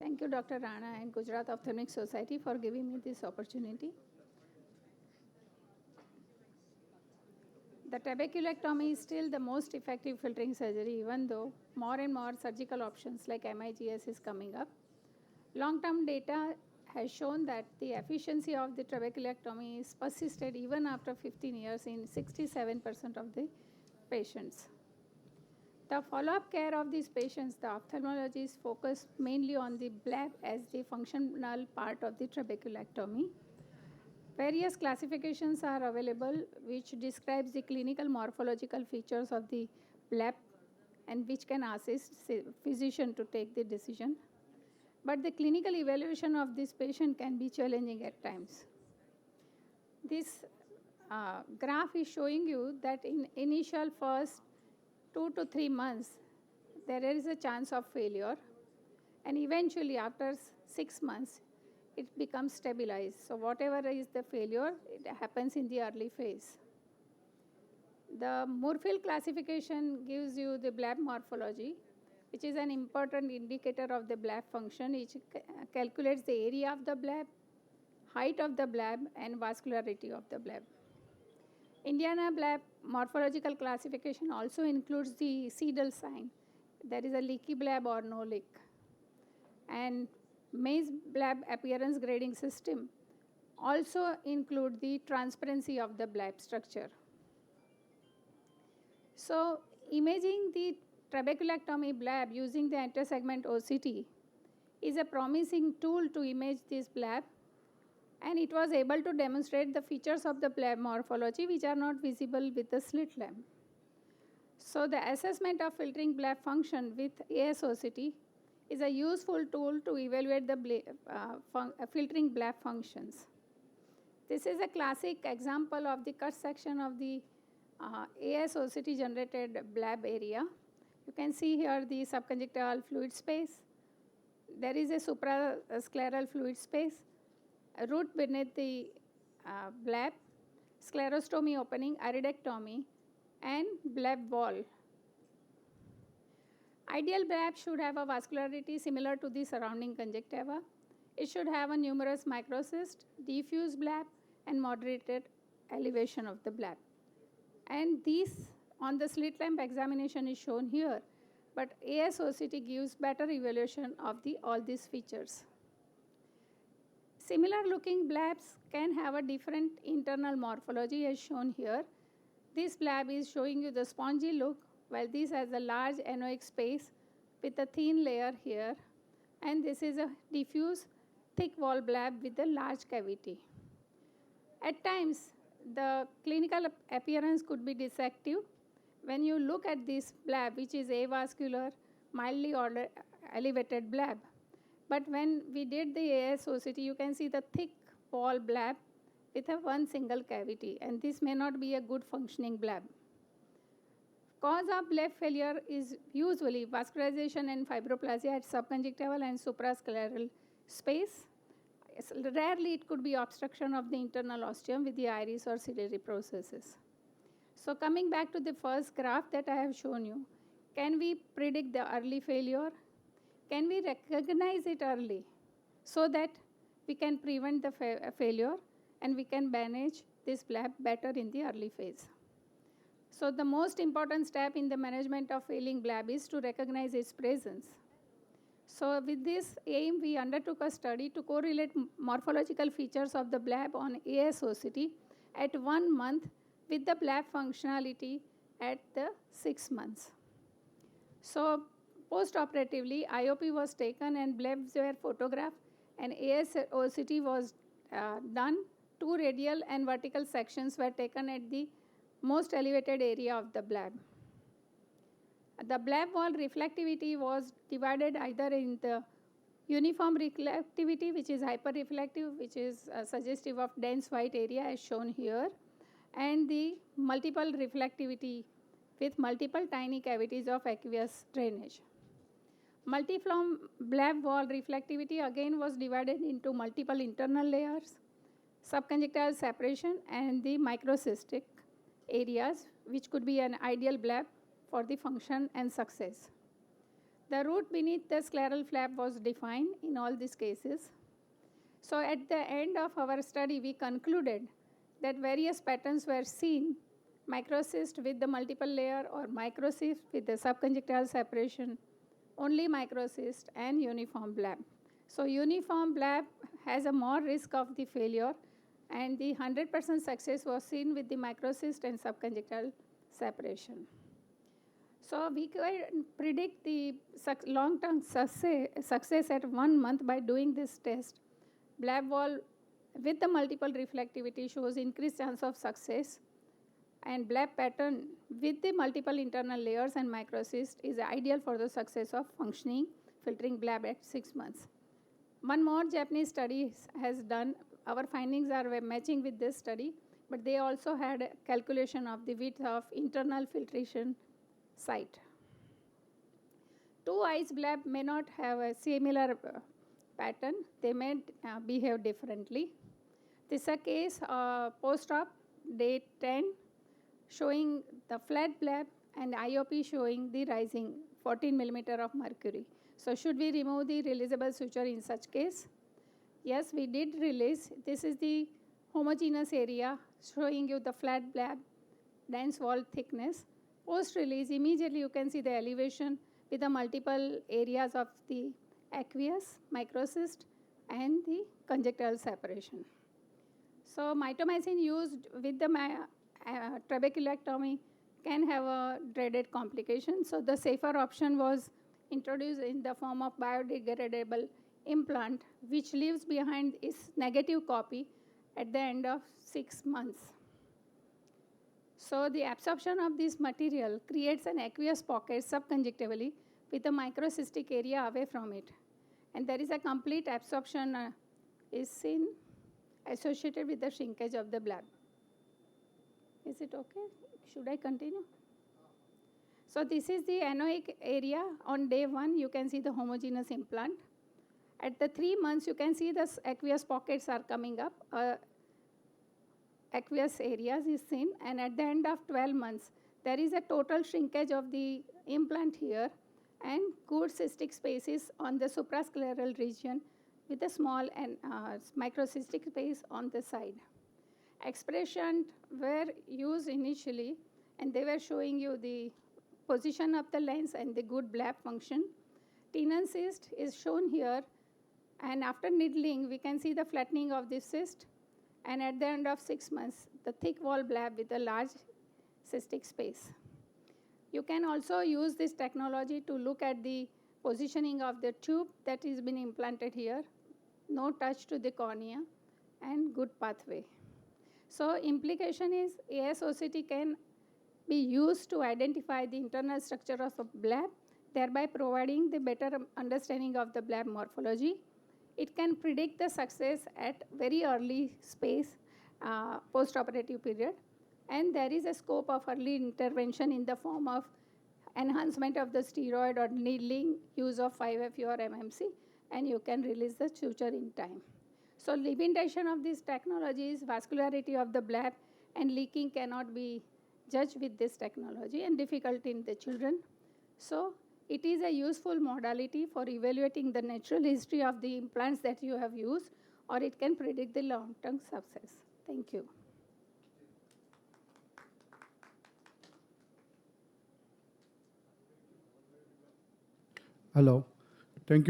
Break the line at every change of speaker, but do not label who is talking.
Thank you, Dr. Rana and Gujarat Ophthalmic Society for giving me this opportunity. The trabeculectomy is still the most effective filtering surgery, even though more and more surgical options like MIGS is coming up. Long-term data has shown that the efficiency of the trabeculectomy is persisted even after 15 years in 67% of the patients. The follow-up care of these patients, the ophthalmologists focus mainly on the Bleb as the functional part of the trabeculectomy. Various classifications are available which describes the clinical morphological features of the Bleb and which can assist physician to take the decision. But the clinical evaluation of this patient can be challenging at times. This graph is showing you that in initial first 2 to 3 months, there is a chance of failure, and eventually after 6 months, it becomes stabilized. So whatever is the failure, it happens in the early phase. The Moorfield classification gives you the Bleb morphology, which is an important indicator of the Bleb function. It calculates the area of the Bleb, height of the Bleb, and vascularity of the Bleb. Indiana Bleb morphological classification also includes the Seidel sign. There is a leaky Bleb or no leak. And May's Bleb appearance grading system also include the transparency of the Bleb structure. So imaging the trabeculectomy Bleb using the intersegment OCT is a promising tool to image this Bleb, and it was able to demonstrate the features of the Bleb morphology which are not visible with the slit lamp. So the assessment of filtering Bleb function with AIOS2025 is a useful tool to evaluate the filtering Bleb functions. This is a classic example of the cut section of the AIOS2025 generated Bleb area. You can see here the subconjunctival fluid space. There is a suprascleral fluid space, a root beneath the Bleb, sclerostomy opening, iridectomy, and Bleb wall. Ideal Bleb should have a vascularity similar to the surrounding conjunctiva. It should have a numerous microcyst, diffuse Bleb, and moderated elevation of the Bleb. And these on the slit lamp examination is shown here, but AIOS2025 gives better evaluation of all these features. Similar looking Blebs can have a different internal morphology as shown here. This Bleb is showing you the spongy look, while this has a large anoic space with a thin layer here, and this is a diffuse thick wall Bleb with a large cavity. At times, the clinical appearance could be deceptive. When you look at this Bleb, which is avascular, mildly elevated Bleb, but when we did the AIOS2025, you can see the thick wall Bleb with one single cavity, and this may not be a good functioning Bleb. Cause of Bleb failure is usually vascularization and fibroplasia at subconjunctival and suprascleral space. Rarely it could be obstruction of the internal ostium with the iris or ciliary processes. So coming back to the first graph that I have shown you, can we predict the early failure? Can we recognize it early so that we can prevent the failure and we can manage this Bleb better in the early phase? So the most important step in the management of failing Bleb is to recognize its presence. So with this aim, we undertook a study to correlate morphological features of the Bleb on AIOS2025 at 1 month with the Bleb functionality at the 6 months. So post-operatively, IOP was taken and Blebs were photographed, and AIOS2025 was done. 2 radial and vertical sections were taken at the most elevated area of the Bleb. The Bleb wall reflectivity was divided either in the uniform reflectivity, which is hyperreflective, which is suggestive of dense white area as shown here, and the multiple reflectivity with multiple tiny cavities of aqueous drainage. Multiform Bleb wall reflectivity again was divided into multiple internal layers, subconjunctival separation, and the microcystic areas, which could be an ideal Bleb for the function and success. The root beneath the scleral flap was defined in all these cases. So at the end of our study, we concluded that various patterns were seen, microcyst with the multiple layer or microcyst with the subconjunctival separation, only microcyst, and uniform bleb. So uniform bleb has a more risk of the failure, and the 100% success was seen with the microcyst and subconjunctival separation. So we can predict the long-term success at 1 month by doing this test. Bleb wall with the multiple reflectivity shows increased chance of success, and bleb pattern with the multiple internal layers and microcyst is ideal for the success of functioning filtering bleb at 6 months. One more Japanese study has done. Our findings are matching with this study, but they also had a calculation of the width of internal filtration site. Two eyes bleb may not have a similar pattern. They may behave differently. This is a case post-op day 10 showing the flat bleb and IOP showing the rising 14 millimeter of mercury. So should we remove the releasable suture in such case? Yes, we did release. This is the homogeneous area showing you the flat bleb, dense wall thickness. Post-release, immediately you can see the elevation with the multiple areas of the aqueous, microcyst, and the conjunctival separation. So mitomycin used with the trabeculectomy can have a dreaded complication. So the safer option was introduced in the form of biodegradable implant, which leaves behind its negative copy at the end of 6 months. So the absorption of this material creates an aqueous pocket subconjunctivally with a microcystic area away from it. And there is a complete absorption is seen associated with the shrinkage of the bleb. Is it okay? Should I continue? So this is the anoic area. On day 1, you can see the homogeneous implant. At the 3 months, you can see the aqueous pockets are coming up. Aqueous areas is seen, and at the end of 12 months, there is a total shrinkage of the implant here and good cystic spaces on the suprascleral region with a small and microcystic space on the side. Expressions were used initially, and they were showing you the position of the lens and the good bleb function. Tenon cyst is shown here, and after needling, we can see the flattening of the cyst, and at the end of 6 months, the thick wall bleb with a large cystic space. You can also use this technology to look at the positioning of the tube that has been implanted here, no touch to the cornea, and good pathway. So implication is AIOS can be used to identify the internal structure of a bleb, thereby providing the better understanding of the bleb morphology. It can predict the success at very early space, post-operative period, and there is a scope of early intervention in the form of enhancement of the steroid or needling, use of 5FU or MMC, and you can release the suture in time. So limitation of this technology is vascularity of the bleb, and leaking cannot be judged with this technology and difficult in the children. So it is a useful modality for evaluating the natural history of the implants that you have used, or it can predict the long-term success. Thank you.
Hello.